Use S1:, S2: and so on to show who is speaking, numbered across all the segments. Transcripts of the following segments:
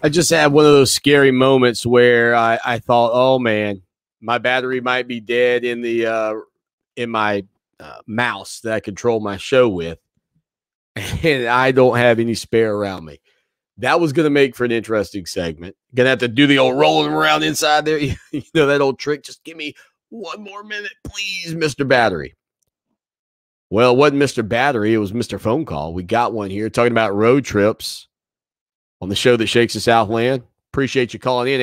S1: I just had one of those scary moments where I thought, oh man, my battery might be dead in my mouse that I control my show with, and I don't have any spare around me. That was going to make for an interesting segment. Going to have to do the old rolling around inside there. You know that old trick. Just give me one more minute, please, Mr. Battery. Well, it wasn't Mr. Battery. It was Mr. Phone Call. We got one here talking about road trips on the show that shakes the Southland. Appreciate you calling in.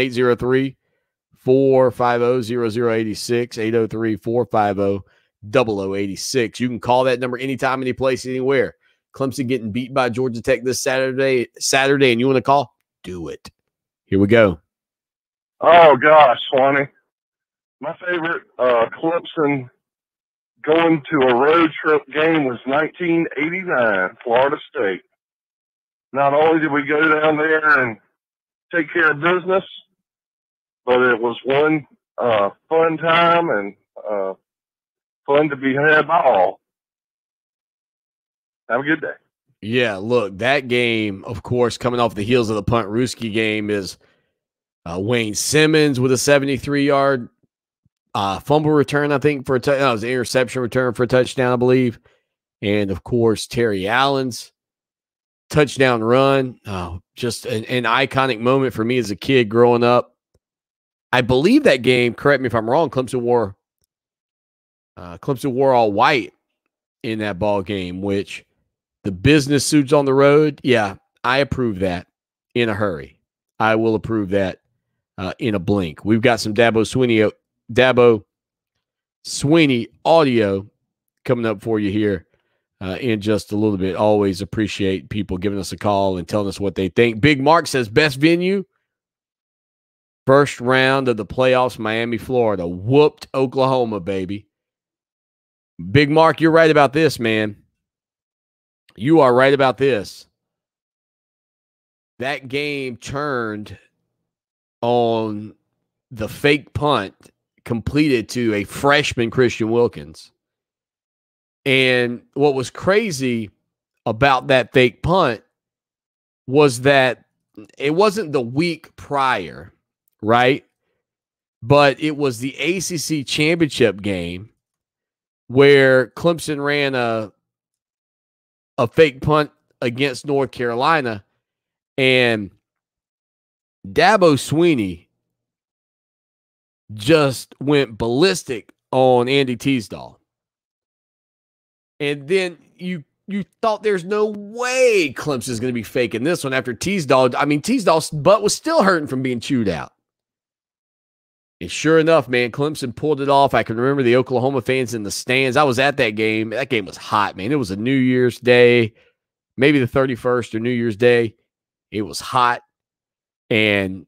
S1: 803-450-0086, 803-450-0086. You can call that number anytime, any place, anywhere. Clemson getting beat by Georgia Tech this Saturday, and you want to call? Do it. Here we go.
S2: Oh, gosh, Swanny. My favorite Clemson going to a road trip game was 1989, Florida State. Not only did we go down there and take care of business, but it was one fun time and fun to be had by all. Have a good day.
S1: Yeah, look, that game, of course, coming off the heels of the Punt Ruski game is Wayne Simmons with a 73-yard fumble return, I think, for a touchdown. It was an interception return for a touchdown, I believe. And, of course, Terry Allen's touchdown run. Just an iconic moment for me as a kid growing up. I believe that game, correct me if I'm wrong, Clemson wore all white in that ball game, which the business suits on the road, yeah, I approve that in a hurry. I will approve that in a blink. We've got some Dabo Swanny audio coming up for you here in just a little bit. Always appreciate people giving us a call and telling us what they think. Big Mark says, best venue, first round of the playoffs, Miami, Florida. Whooped Oklahoma, baby. Big Mark, you're right about this, man. You are right about this. That game turned on the fake punt completed to a freshman Christian Wilkins. And what was crazy about that fake punt was that it wasn't the week prior, right? But it was the ACC championship game where Clemson ran a fake punt against North Carolina, and Dabo Swanny just went ballistic on Andy Teasdall. And then you thought there's no way Clemson's going to be faking this one after Teasdall's butt was still hurting from being chewed out. And sure enough, man, Clemson pulled it off. I can remember the Oklahoma fans in the stands. I was at that game. That game was hot, man. It was a New Year's Day, maybe the 31st or New Year's Day. It was hot. And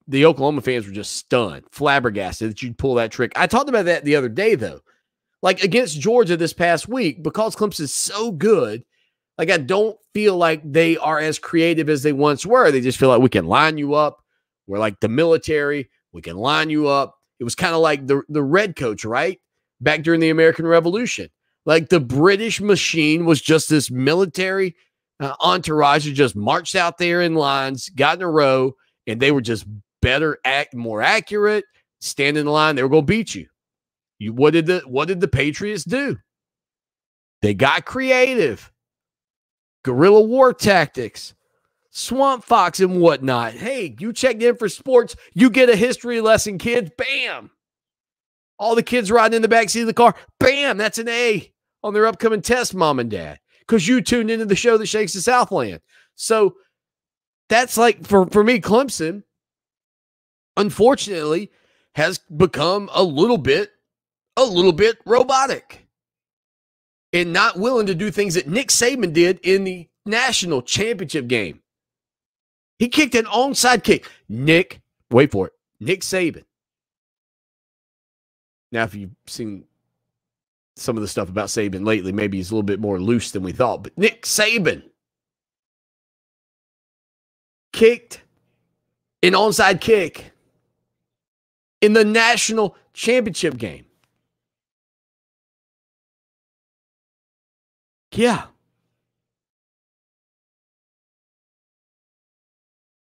S1: the Oklahoma fans were just stunned, flabbergasted that you'd pull that trick. I talked about that the other day, though. Like against Georgia this past week, because Clemson's so good, like I don't feel like they are as creative as they once were. They just feel like we can line you up. We're like the military. We can line you up. It was kind of like the Redcoats, right? Back during the American Revolution. Like the British machine was just this military entourage who just marched out there in lines, got in a row, and they were just better, more accurate, stand in the line. They were going to beat you. What did the Patriots do? They got creative. Guerrilla war tactics. Swamp Fox and whatnot. Hey, you checked in for sports. You get a history lesson, kids. Bam. All the kids riding in the backseat of the car. Bam. That's an A on their upcoming test, mom and dad. Because you tuned into the show that shakes the Southland. So that's like, for me, Clemson, unfortunately, has become a little bit robotic and not willing to do things that Nick Saban did in the national championship game. He kicked an onside kick. Nick Saban. Now, if you've seen some of the stuff about Saban lately, maybe he's a little bit more loose than we thought. But Nick Saban kicked an onside kick in the national championship game. Yeah.